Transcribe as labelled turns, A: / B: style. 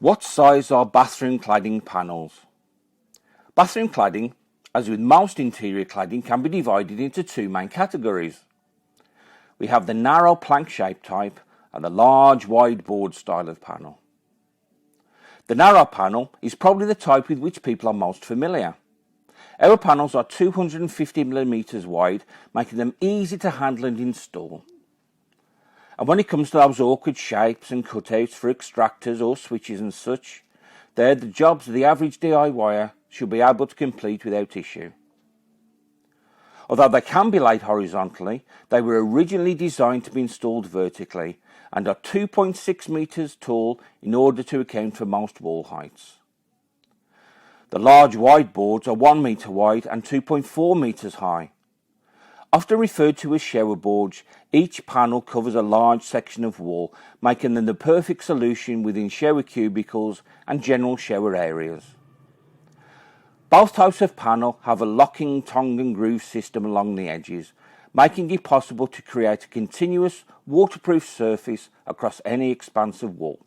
A: What size are bathroom cladding panels? Bathroom cladding, as with most interior cladding, can be divided into two main categories. We have the narrow plank shape type and the large wide board style of panel. The narrow panel is probably the type with which people are most familiar. Our panels are 250mm wide, making them easy to handle and install. And when it comes to those awkward shapes and cutouts for extractors or switches and such, they're the jobs the average DIYer should be able to complete without issue. Although they can be laid horizontally, they were originally designed to be installed vertically and are 2.6 meters tall in order to account for most wall heights. The large wide boards are 1 meter wide and 2.4 meters high. Often referred to as shower boards, each panel covers a large section of wall, making them the perfect solution within shower cubicles and general shower areas. Both types of panel have a locking tongue and groove system along the edges, making it possible to create a continuous waterproof surface across any expanse of wall.